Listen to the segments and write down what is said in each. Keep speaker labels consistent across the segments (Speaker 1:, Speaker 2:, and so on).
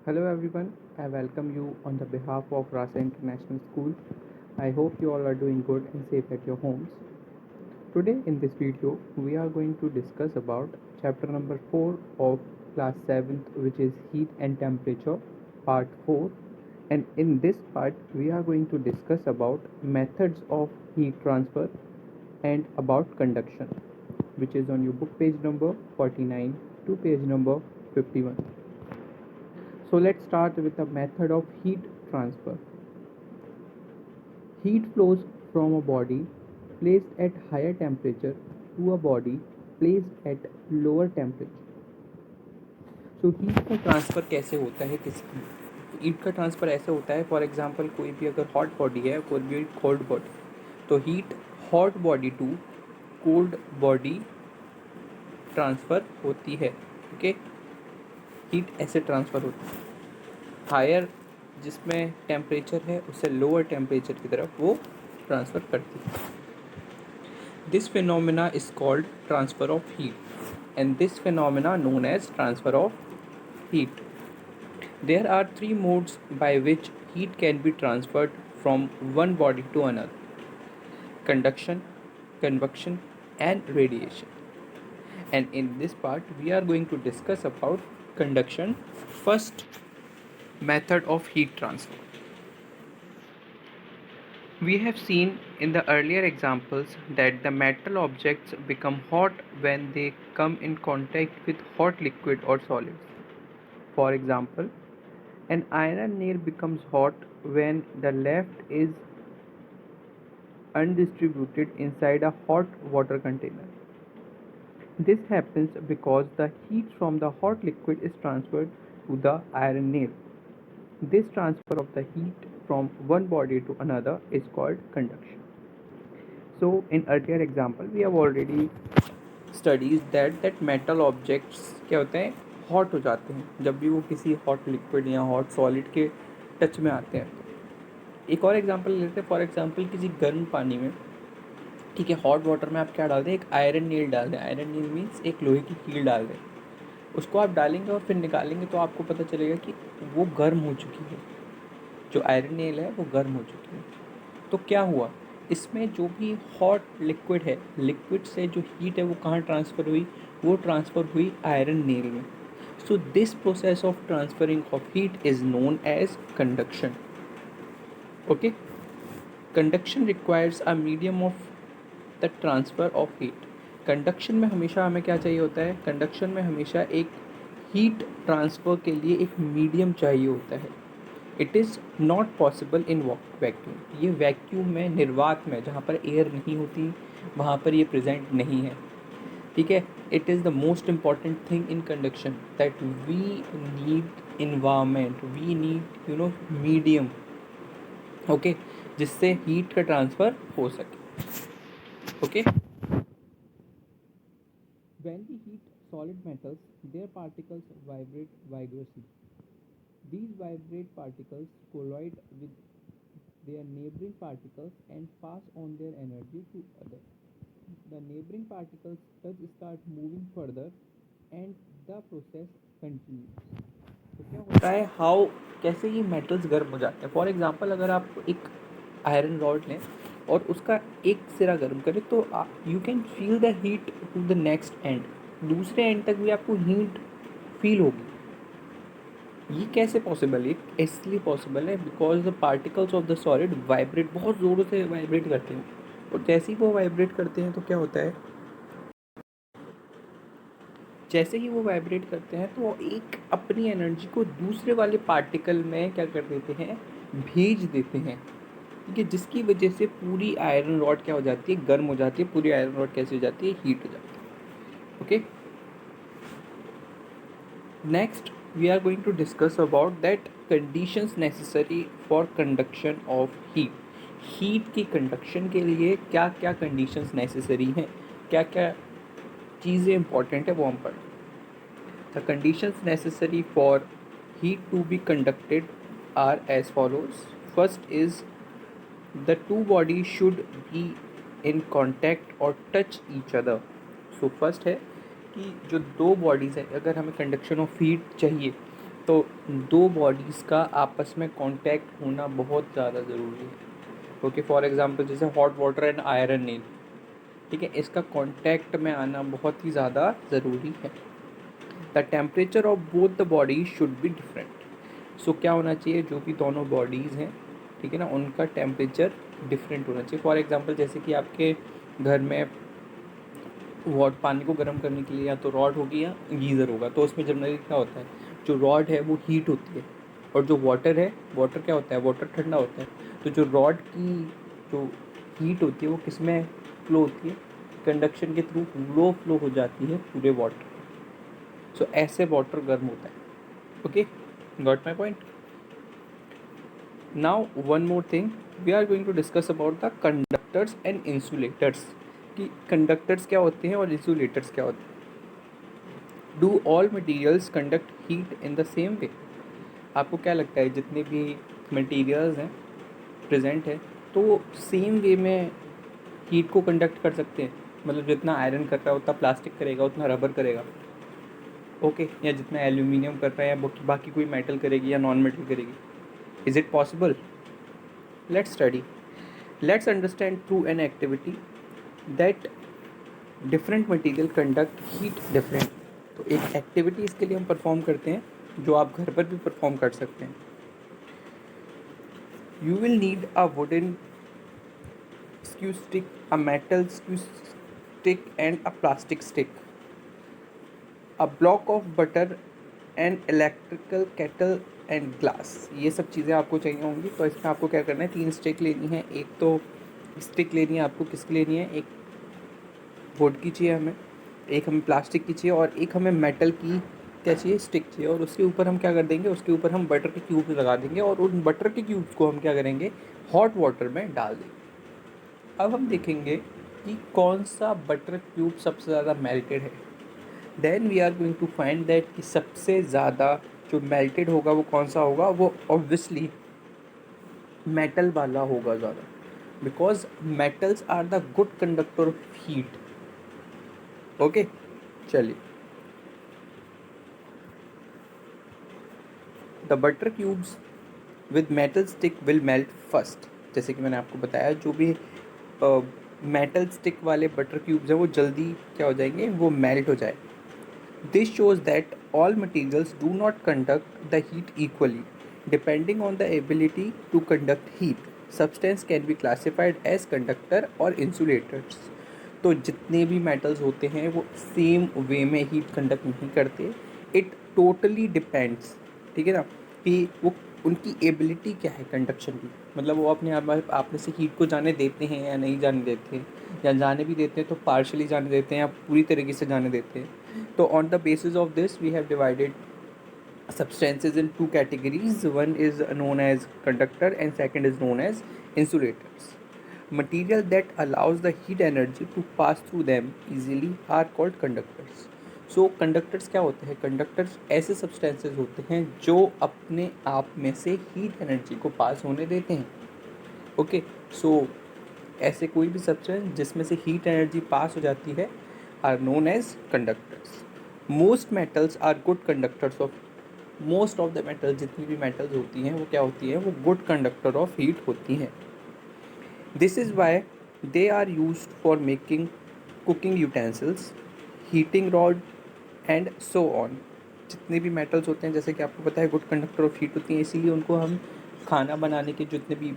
Speaker 1: Hello everyone, I welcome you on the behalf of Rasa International School. I hope you all are doing good and safe at your homes. Today in this video, we are going to discuss about chapter number 4 of class 7th, which is heat and temperature, part 4. And in this part, we are going to discuss about methods of heat transfer and about conduction, which is on your book page number 49 to page number 51. So let's start with the method of heat transfer. Heat flows from a body placed at higher temperature to a body placed at lower temperature. So heat का transfer कैसे होता है किसी heat का transfer ऐसे होता है, for example कोई भी अगर हॉट बॉडी है, कोई भी कोल्ड बॉडी, तो heat hot body to cold body transfer होती है. ओके, हीट ऐसे ट्रांसफ़र होती है. हायर जिसमें टेम्परेचर है उससे लोअर टेम्परेचर की तरफ वो ट्रांसफ़र करती है. This phenomena is called transfer of heat and this phenomena known as transfer of heat. There are 3 modes by which heat can be transferred from one body to another: conduction, convection and radiation. And in this part we are going to discuss about conduction, first method of heat transfer. We have seen in the earlier examples that the metal objects become hot when they come in contact with hot liquid or solids. For example, an iron nail becomes hot when the left is undistributed inside a hot water container. This happens because the heat from the hot liquid is transferred to the iron nail. This transfer of the heat from one body to another is called conduction. So in earlier example we have already studied that metal objects क्या होते हैं, hot हो जाते हैं जब भी वो किसी हॉट लिक्विड या हॉट सॉलिड के टच में आते हैं. एक और एग्जांपल लेते हैं. फॉर एग्जांपल किसी गर्म पानी में, ठीक है, हॉट वाटर में आप क्या डाल दें, एक आयरन नील डाल दें. आयरन नील मीन्स एक लोहे की कील डाल दें. उसको आप डालेंगे और फिर निकालेंगे तो आपको पता चलेगा कि वो गर्म हो चुकी है. जो आयरन नील है वो गर्म हो चुकी है. तो क्या हुआ, इसमें जो भी हॉट लिक्विड है, लिक्विड से जो हीट है वो कहाँ ट्रांसफ़र हुई, वो ट्रांसफ़र हुई आयरन नेल में. So this process of transferring of heat is known as conduction. Okay, conduction requires a medium of the transfer of heat. Conduction में हमेशा हमें क्या चाहिए होता है, कंडक्शन में हमेशा एक हीट ट्रांसफ़र के लिए एक मीडियम चाहिए होता है. It is not possible in vacuum. ये वैक्यूम में, निर्वात में, जहाँ पर एयर नहीं होती, वहाँ पर ये प्रेजेंट नहीं है. ठीक है, it is the most important thing in conduction that we need environment, we need medium. Okay, जिससे हीट का ट्रांसफ़र हो सके. Okay, when we heat solid metals, their particles vibrate vigorously. These vibrate particles collide with their neighboring particles and pass on their energy to others. The neighboring particles thus start moving further and the process continues. तो क्या होता है, how, कैसे ये metals गर्म हो जाते हैं. फॉर एग्जांपल अगर आप एक आयरन रॉड लें और उसका एक सिरा गर्म करें तो you can feel the heat to the next end. दूसरे एंड तक भी आपको हीट फील होगी. ये कैसे पॉसिबल है, इसलिए पॉसिबल है because the particles of the solid vibrate, बहुत ज़ोरों से वाइब्रेट करते हैं. और जैसे ही वो वाइब्रेट करते हैं तो क्या होता है, जैसे ही वो वाइब्रेट करते हैं तो वो एक अपनी एनर्जी को दूसरे वाले पार्टिकल में क्या कर देते हैं, भेज देते हैं. ठीक है, जिसकी वजह से पूरी आयरन रॉड क्या हो जाती है, गर्म हो जाती है. पूरी आयरन रॉड कैसे हो जाती है, हीट हो जाती है. Okay, next we are going to discuss about that conditions necessary for conduction of heat. Heat की कंडक्शन के लिए क्या क्या कंडीशंस नेसेसरी हैं, क्या क्या चीज़ें इंपॉर्टेंट है, वो हम पढ़ें. The conditions necessary for heat to be conducted are as follows. First is the two body should be in contact और touch each other. So first है कि जो दो बॉडीज़ हैं, अगर हमें कंडक्शन ऑफ हीट चाहिए तो दो बॉडीज़ का आपस में कांटेक्ट होना बहुत ज़्यादा ज़रूरी है। ओके, फॉर एग्जांपल जैसे हॉट वाटर एंड आयरन नील, ठीक है, इसका कांटेक्ट में आना बहुत ही ज़्यादा ज़रूरी है। The temperature of both the bodies should be different. So क्या होना चाहिए, जो भी दोनों बॉडीज़ हैं, ठीक है ना, उनका टेम्परेचर डिफरेंट होना चाहिए। फॉर एग्जांपल जैसे कि आपके घर में पानी को गर्म करने के लिए या तो रॉड होगी या गीज़र होगा, तो उसमें जनरली क्या होता है, जो रॉड है वो हीट होती है, और जो वाटर है, वाटर क्या होता है, वाटर ठंडा होता है। तो जो रॉड की जो हीट होती है वो किस में फ्लो होती है, कंडक्शन के थ्रू फ्लो हो जाती है पूरे वाटर। सो ऐसे वाटर गर्म होता है। Okay, got my point. Now one more thing, we are going to discuss about the conductors and insulators, कि कंडक्टर्स क्या होते हैं और इंसुलेटर्स क्या होते हैं। Do all materials conduct heat in the same way? आपको क्या लगता है, जितने भी मटीरियल्स हैं प्रेजेंट है, तो सेम वे में हीट को कंडक्ट कर सकते हैं? मतलब जितना आयरन कर रहा है उतना प्लास्टिक करेगा, उतना रबर करेगा, ओके, या जितना एल्यूमिनियम कर रहा है या बाकी कोई मेटल करेगी या नॉन मेटल करेगी? Is it possible? Let's study, let's understand through an activity that different material conduct heat different. तो एक एक्टिविटी इसके लिए हम परफॉर्म करते हैं जो आप घर पर भी परफॉर्म कर सकते हैं। You will need a wooden skew stick, a metal skew stick and a plastic stick, a block of butter, an electrical kettle and glass। ये सब चीज़ें आपको चाहिए होंगी। तो इसमें आपको क्या करना है, 3 स्टिक लेनी है। एक तो स्टिक लेनी है आपको, किसकी लेनी है, एक वुड की चाहिए हमें, एक हमें प्लास्टिक की चाहिए, और एक हमें मेटल की क्या चाहिए, स्टिक चाहिए। और उसके ऊपर हम क्या कर देंगे, उसके ऊपर हम बटर के क्यूब्स लगा देंगे, और उन बटर के क्यूब्स को हम क्या करेंगे, हॉट वाटर में डाल देंगे। अब हम देखेंगे कि कौन सा बटर क्यूब सबसे ज़्यादा मेल्टेड है। Then we are going to find that कि सबसे ज़्यादा जो मेल्टेड होगा वो कौन सा होगा, वो ऑब्वियसली मेटल वाला होगा ज़्यादा, because metals are the good conductor of heat. Okay, चलिए, the butter cubes with metal stick will melt first. जैसे कि मैंने आपको बताया, जो भी मेटल स्टिक वाले बटर क्यूब्स हैं वो जल्दी क्या हो जाएंगे, वो मेल्ट हो जाए। This shows that all materials do not conduct the heat equally. Depending on the ability to conduct heat, substance can be classified as conductor or insulators. तो जितने भी मेटल्स होते हैं वो सेम वे में हीट कंडक्ट नहीं करते। It totally depends, ठीक है ना, कि वो उनकी एबिलिटी क्या है कंडक्शन की, मतलब वो अपने आप में से हीट को जाने देते हैं या नहीं जाने देते हैं, या जाने भी देते हैं तो पार्शली जाने देते हैं या पूरी तरीके से जाने देते हैं। तो on the basis of this we have divided substances in two categories. One is known as conductor and second is known as insulators. Material that allows the heat energy to pass through them easily are called conductors. So conductors क्या होते हैं, conductors ऐसे substances होते हैं जो अपने आप में से heat energy को pass होने देते हैं। ओके, सो ऐसे कोई भी सब्सटेंस जिसमें से हीट एनर्जी पास हो जाती है are known as conductors. Most metals are good conductors of, most of the metals, जितनी भी मेटल्स होती हैं वो क्या होती हैं, वो गुड कंडक्टर ऑफ हीट होती हैं। This is why they are used for making cooking utensils, heating rod and so on. जितने भी मेटल्स होते हैं, जैसे कि आपको पता है, गुड कंडक्टर ऑफ हीट होती हैं, इसीलिए उनको हम खाना बनाने के जितने भी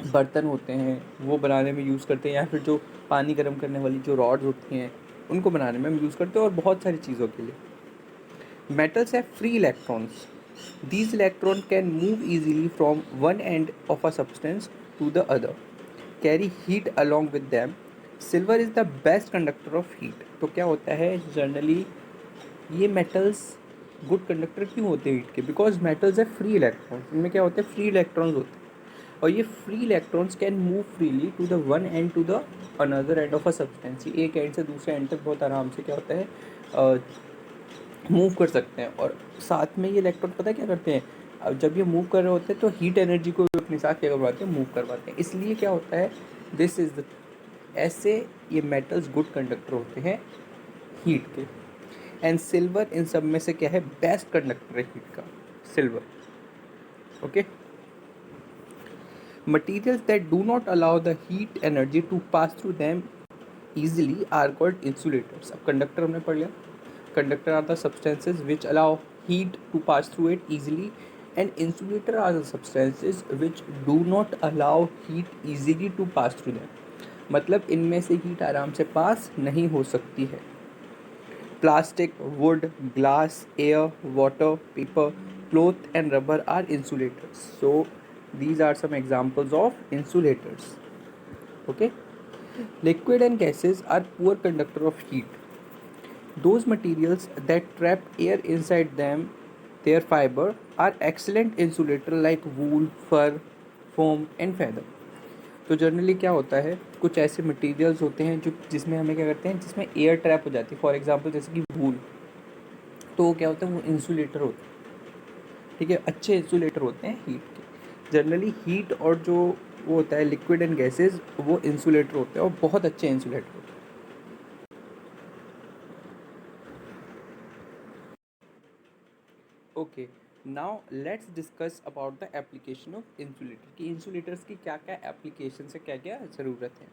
Speaker 1: बर्तन होते हैं वो बनाने में यूज़ करते हैं, या फिर जो पानी गर्म करने वाली जो रॉड्स होती हैं उनको बनाने में हम यूज़ करते हैं, और बहुत सारी चीज़ों के लिए। Metals have free electrons. These electrons can move easily from one end of a substance to the other, carry heat along with them. Silver is the best conductor of heat. तो क्या होता है जनरली, ये metals good conductor क्यों होते हैं heat के, because metals है फ्री इलेक्ट्रॉन्स, इनमें क्या होते हैं, फ्री इलेक्ट्रॉन्स होते हैं, और ये free electrons can move freely to the one end to the another end of a substance. एक एंड से दूसरे एंड तक बहुत आराम से क्या होता है, मूव कर सकते हैं। और साथ में ये इलेक्ट्रॉन पता है क्या करते हैं, अब जब ये मूव कर रहे होते हैं तो हीट एनर्जी को अपने साथ क्या करवाते हैं, मूव करवाते हैं। इसलिए क्या होता है, दिस इज द, ऐसे ये मेटल्स गुड कंडक्टर होते हैं हीट के। एंड सिल्वर इन सब में से क्या है, बेस्ट कंडक्टर है हीट का, silver. Okay. Materials that do not allow the heat energy to pass through them easily are called insulators. अब conductor हमने पढ़ लिया. Conductor are the substances which allow heat to pass through it easily, and insulator are the substances which do not allow heat easily to pass through them. मतलब इनमें से heat आराम से पास नहीं हो सकती है. Plastic, wood, glass, air, water, paper, cloth and rubber are insulators. So these are some examples of insulators. Okay. Liquid and gases are poor conductor of heat. Those materials that trap air inside them, their fiber, are excellent insulator like wool, fur, foam and feather. तो generally क्या होता है, कुछ ऐसे materials होते हैं जो जिसमें हमें क्या करते हैं, जिसमें एयर ट्रैप हो जाती है. फॉर एग्जांपल जैसे कि वूल, तो वो क्या होता है, वो इंसुलेटर होता है. ठीक है, अच्छे इंसुलेटर होते हैं हीट के. जनरली हीट और जो वो होता है लिक्विड एंड गैसेज, वो इंसुलेटर होते हैं और बहुत अच्छे इंसुलेटर होते हैं. Okay, now let's discuss about the application of insulator, कि इंसुलेटर्स की क्या क्या एप्लीकेशन है, क्या क्या ज़रूरत है.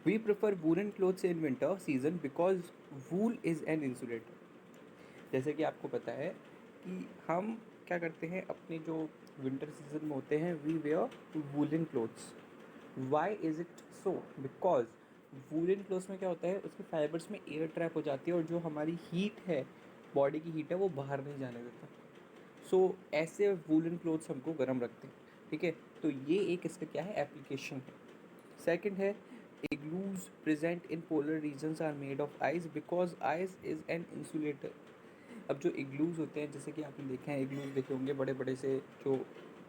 Speaker 1: We prefer woollen clothes in winter season because wool is an insulator. जैसे कि आपको पता है कि हम क्या करते हैं, अपने जो विंटर सीजन में होते हैं, we wear woollen clothes. Why is it so, because woollen clothes में क्या होता है, उसके फाइबर्स में एयर ट्रैप हो जाती है और जो हमारी हीट है, बॉडी की हीट है, वो बाहर नहीं जाने देता. सो ऐसे वूलन क्लोथ्स हमको गर्म रखते हैं. ठीक है, तो ये एक इसका क्या है, एप्लीकेशन है. सेकंड है, igloos present in polar regions are made of ice because ice is an insulator. अब जो इग्लूज होते हैं, जैसे कि आपने देखे हैं, इग्लूज देखे होंगे बड़े बड़े से, जो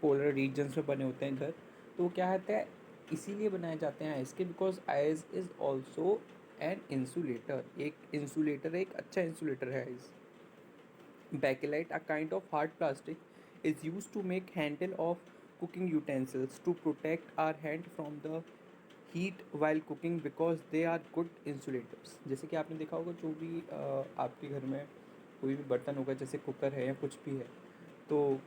Speaker 1: पोलर रीजन्स में बने होते हैं घर, तो क्या होता है, इसीलिए बनाए जाते हैं आइस के, because ice is also an insulator. एक इंसुलेटर, एक अच्छा इंसुलेटर है ice. Bakelite, a kind of hard plastic, is used to make handle of cooking utensils to protect our hand from the heat while cooking because they are good insulators. जैसे कि आपने देखा होगा, जो भी आपके घर में कोई भी बर्तन होगा, जैसे कुकर है या कुछ भी है, तो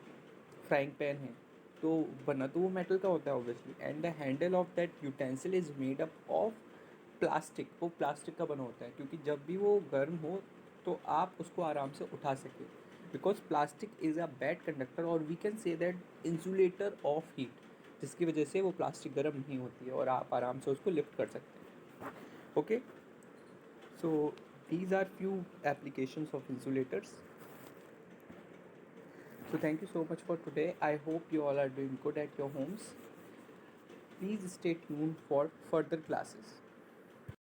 Speaker 1: फ्राइंग पैन है, तो बना तो वो मेटल का होता है obviously, and the handle of that utensil is made up of plastic. वो प्लास्टिक का बना होता है, क्योंकि जब भी वो गर्म हो तो आप उसको आराम से उठा सकें, because plastic is a bad conductor, और we can say that insulator of heat, जिसकी वजह से वो प्लास्टिक गर्म नहीं होती है और आप आराम से उसको लिफ्ट कर सकते हैं. Okay, so these are few applications of insulators. So thank you so much for today. I hope you all are doing good at your homes. Please stay tuned for further classes.